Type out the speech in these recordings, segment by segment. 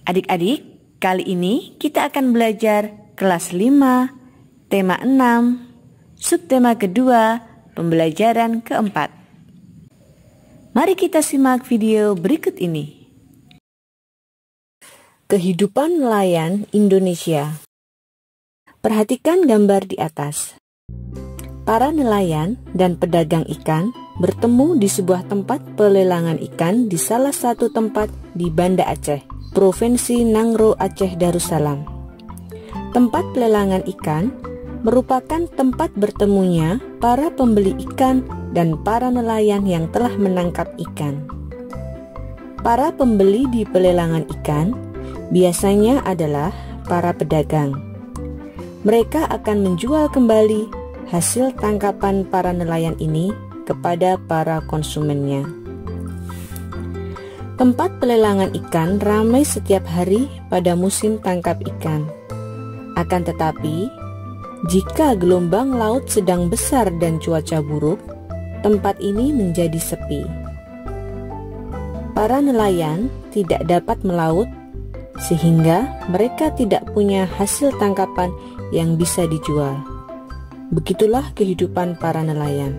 Adik-adik, kali ini kita akan belajar kelas 5, tema 6, subtema kedua, pembelajaran keempat. Mari kita simak video berikut ini. Kehidupan nelayan Indonesia. Perhatikan gambar di atas. Para nelayan dan pedagang ikan bertemu di sebuah tempat pelelangan ikan di salah satu tempat di Banda Aceh, Provinsi Nangro Aceh Darussalam. Tempat pelelangan ikan merupakan tempat bertemunya para pembeli ikan dan para nelayan yang telah menangkap ikan. Para pembeli di pelelangan ikan biasanya adalah para pedagang. Mereka akan menjual kembali hasil tangkapan para nelayan ini kepada para konsumennya. Tempat pelelangan ikan ramai setiap hari pada musim tangkap ikan. Akan tetapi, jika gelombang laut sedang besar dan cuaca buruk, tempat ini menjadi sepi. Para nelayan tidak dapat melaut sehingga mereka tidak punya hasil tangkapan yang bisa dijual. Begitulah kehidupan para nelayan.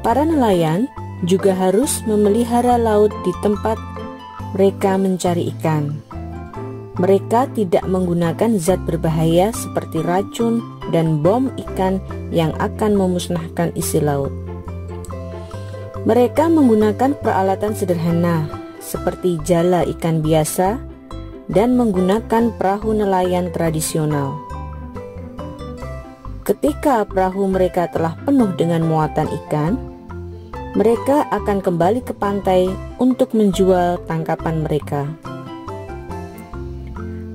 Para nelayan juga harus memelihara laut di tempat mereka mencari ikan. Mereka tidak menggunakan zat berbahaya seperti racun dan bom ikan yang akan memusnahkan isi laut. Mereka menggunakan peralatan sederhana seperti jala ikan biasa dan menggunakan perahu nelayan tradisional. Ketika perahu mereka telah penuh dengan muatan ikan, mereka akan kembali ke pantai untuk menjual tangkapan mereka.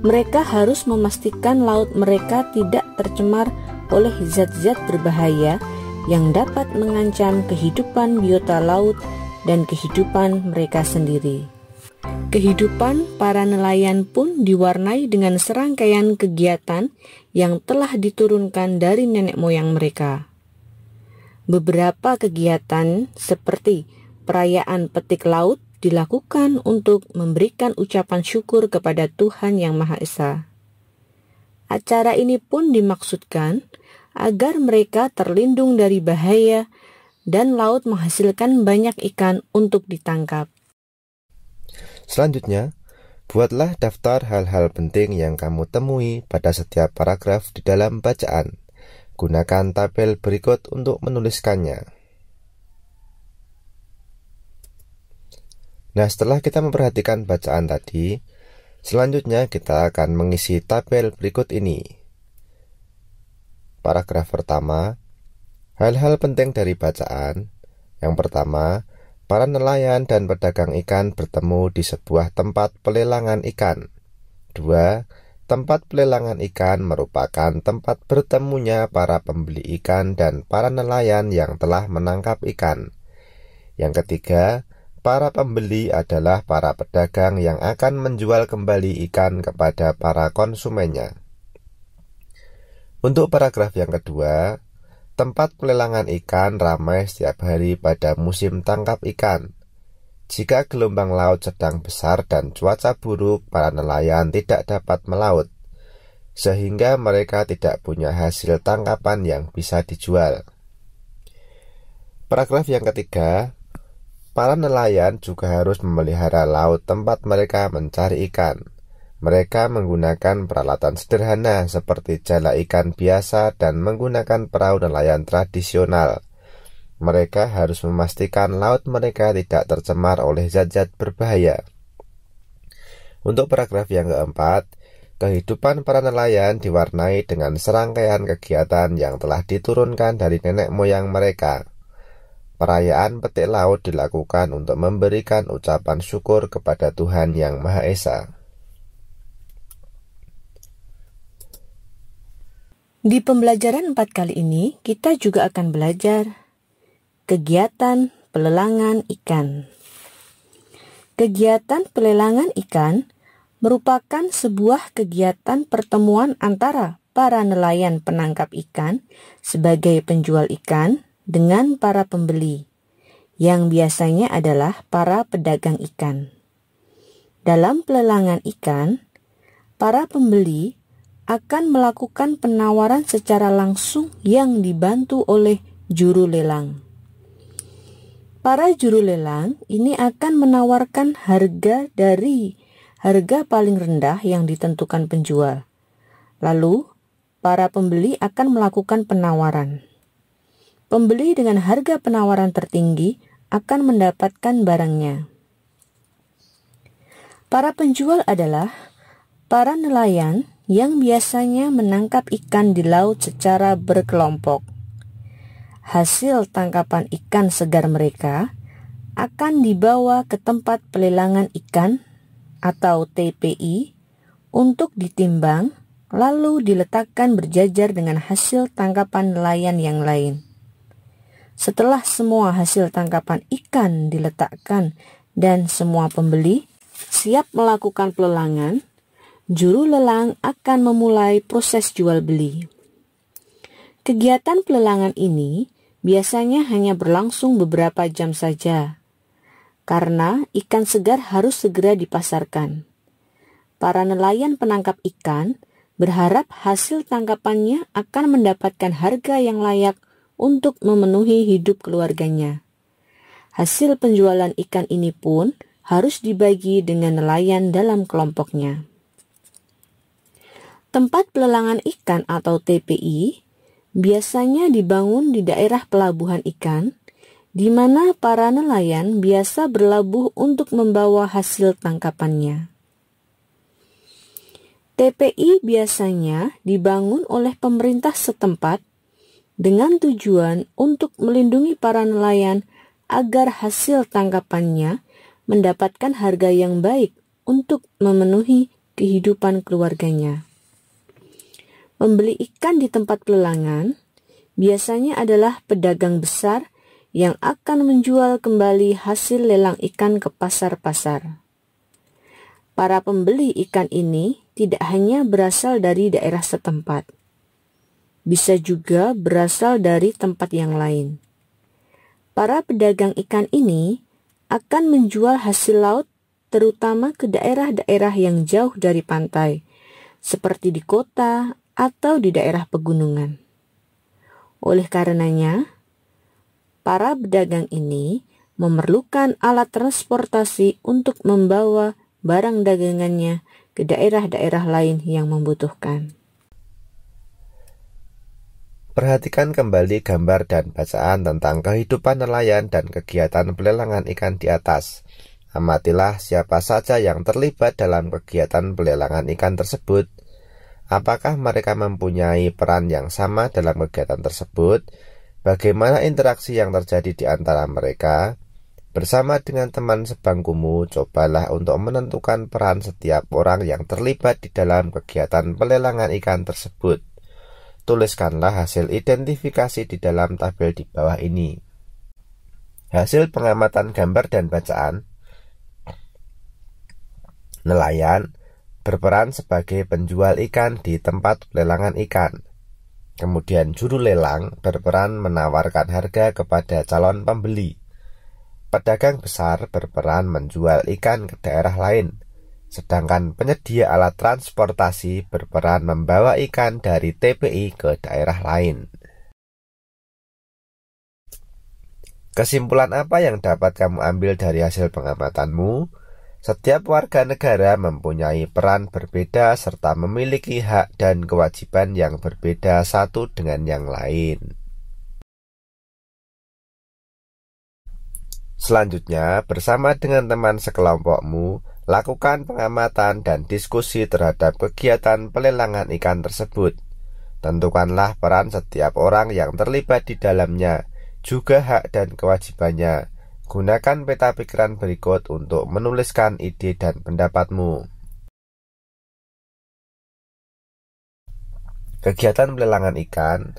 Mereka harus memastikan laut mereka tidak tercemar oleh zat-zat berbahaya yang dapat mengancam kehidupan biota laut dan kehidupan mereka sendiri. Kehidupan para nelayan pun diwarnai dengan serangkaian kegiatan yang telah diturunkan dari nenek moyang mereka. Beberapa kegiatan seperti perayaan petik laut dilakukan untuk memberikan ucapan syukur kepada Tuhan Yang Maha Esa. Acara ini pun dimaksudkan agar mereka terlindung dari bahaya dan laut menghasilkan banyak ikan untuk ditangkap. Selanjutnya, buatlah daftar hal-hal penting yang kamu temui pada setiap paragraf di dalam bacaan. Gunakan tabel berikut untuk menuliskannya. Nah, setelah kita memperhatikan bacaan tadi, selanjutnya kita akan mengisi tabel berikut ini. Paragraf pertama, hal-hal penting dari bacaan. Yang pertama, para nelayan dan pedagang ikan bertemu di sebuah tempat pelelangan ikan. 2. Tempat pelelangan ikan merupakan tempat bertemunya para pembeli ikan dan para nelayan yang telah menangkap ikan. Yang ketiga, para pembeli adalah para pedagang yang akan menjual kembali ikan kepada para konsumennya. Untuk paragraf yang kedua, tempat pelelangan ikan ramai setiap hari pada musim tangkap ikan. Jika gelombang laut sedang besar dan cuaca buruk, para nelayan tidak dapat melaut, sehingga mereka tidak punya hasil tangkapan yang bisa dijual. Paragraf yang ketiga, para nelayan juga harus memelihara laut tempat mereka mencari ikan. Mereka menggunakan peralatan sederhana seperti jala ikan biasa dan menggunakan perahu nelayan tradisional. Mereka harus memastikan laut mereka tidak tercemar oleh zat-zat berbahaya. Untuk paragraf yang keempat, kehidupan para nelayan diwarnai dengan serangkaian kegiatan yang telah diturunkan dari nenek moyang mereka. Perayaan petik laut dilakukan untuk memberikan ucapan syukur kepada Tuhan Yang Maha Esa. Di pembelajaran 4 kali ini, kita juga akan belajar kegiatan pelelangan ikan. Kegiatan pelelangan ikan merupakan sebuah kegiatan pertemuan antara para nelayan penangkap ikan sebagai penjual ikan dengan para pembeli, yang biasanya adalah para pedagang ikan. Dalam pelelangan ikan, para pembeli akan melakukan penawaran secara langsung yang dibantu oleh juru lelang. Para juru lelang ini akan menawarkan harga dari harga paling rendah yang ditentukan penjual. Lalu, para pembeli akan melakukan penawaran. Pembeli dengan harga penawaran tertinggi akan mendapatkan barangnya. Para penjual adalah para nelayan yang biasanya menangkap ikan di laut secara berkelompok. Hasil tangkapan ikan segar mereka akan dibawa ke tempat pelelangan ikan atau TPI untuk ditimbang, lalu diletakkan berjajar dengan hasil tangkapan nelayan yang lain. Setelah semua hasil tangkapan ikan diletakkan dan semua pembeli siap melakukan pelelangan, juru lelang akan memulai proses jual beli. Kegiatan pelelangan ini biasanya hanya berlangsung beberapa jam saja, karena ikan segar harus segera dipasarkan. Para nelayan penangkap ikan berharap hasil tangkapannya akan mendapatkan harga yang layak untuk memenuhi hidup keluarganya. Hasil penjualan ikan ini pun harus dibagi dengan nelayan dalam kelompoknya. Tempat pelelangan ikan atau TPI biasanya dibangun di daerah pelabuhan ikan, di mana para nelayan biasa berlabuh untuk membawa hasil tangkapannya. TPI biasanya dibangun oleh pemerintah setempat dengan tujuan untuk melindungi para nelayan agar hasil tangkapannya mendapatkan harga yang baik untuk memenuhi kehidupan keluarganya. Pembeli ikan di tempat pelelangan biasanya adalah pedagang besar yang akan menjual kembali hasil lelang ikan ke pasar-pasar. Para pembeli ikan ini tidak hanya berasal dari daerah setempat, bisa juga berasal dari tempat yang lain. Para pedagang ikan ini akan menjual hasil laut terutama ke daerah-daerah yang jauh dari pantai, seperti di kota atau di daerah pegunungan. Oleh karenanya, para pedagang ini memerlukan alat transportasi untuk membawa barang dagangannya ke daerah-daerah lain yang membutuhkan. Perhatikan kembali gambar dan bacaan tentang kehidupan nelayan dan kegiatan pelelangan ikan di atas. Amatilah siapa saja yang terlibat dalam kegiatan pelelangan ikan tersebut. Apakah mereka mempunyai peran yang sama dalam kegiatan tersebut? Bagaimana interaksi yang terjadi di antara mereka? Bersama dengan teman sebangkumu, cobalah untuk menentukan peran setiap orang yang terlibat di dalam kegiatan pelelangan ikan tersebut. Tuliskanlah hasil identifikasi di dalam tabel di bawah ini. Hasil pengamatan gambar dan bacaan. Nelayan berperan sebagai penjual ikan di tempat pelelangan ikan. Kemudian juru lelang berperan menawarkan harga kepada calon pembeli. Pedagang besar berperan menjual ikan ke daerah lain. Sedangkan penyedia alat transportasi berperan membawa ikan dari TPI ke daerah lain. Kesimpulan apa yang dapat kamu ambil dari hasil pengamatanmu? Setiap warga negara mempunyai peran berbeda serta memiliki hak dan kewajiban yang berbeda satu dengan yang lain. Selanjutnya, bersama dengan teman sekelompokmu, lakukan pengamatan dan diskusi terhadap kegiatan pelelangan ikan tersebut. Tentukanlah peran setiap orang yang terlibat di dalamnya, juga hak dan kewajibannya. Gunakan peta pikiran berikut untuk menuliskan ide dan pendapatmu. Kegiatan pelelangan ikan.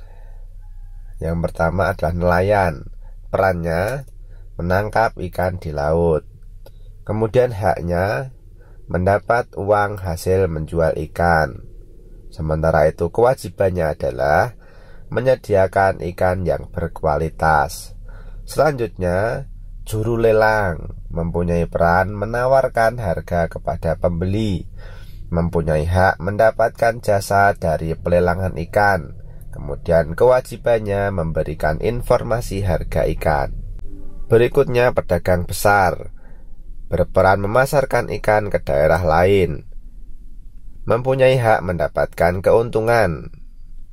Yang pertama adalah nelayan. Perannya menangkap ikan di laut. Kemudian haknya mendapat uang hasil menjual ikan. Sementara itu kewajibannya adalah menyediakan ikan yang berkualitas. Selanjutnya, Juru lelang mempunyai peran menawarkan harga kepada pembeli, mempunyai hak mendapatkan jasa dari pelelangan ikan, kemudian kewajibannya memberikan informasi harga ikan. Berikutnya pedagang besar, berperan memasarkan ikan ke daerah lain, mempunyai hak mendapatkan keuntungan,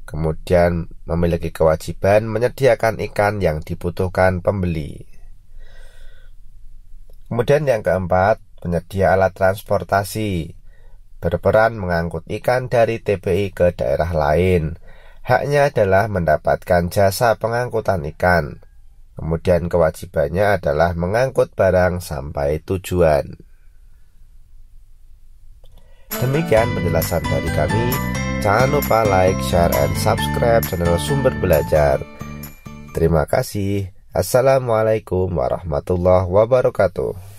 kemudian memiliki kewajiban menyediakan ikan yang dibutuhkan pembeli. Kemudian yang keempat, penyedia alat transportasi, berperan mengangkut ikan dari TBI ke daerah lain. Haknya adalah mendapatkan jasa pengangkutan ikan. Kemudian kewajibannya adalah mengangkut barang sampai tujuan. Demikian penjelasan dari kami. Jangan lupa like, share, and subscribe channel Sumber Belajar. Terima kasih. Assalamualaikum warahmatullahi wabarakatuh.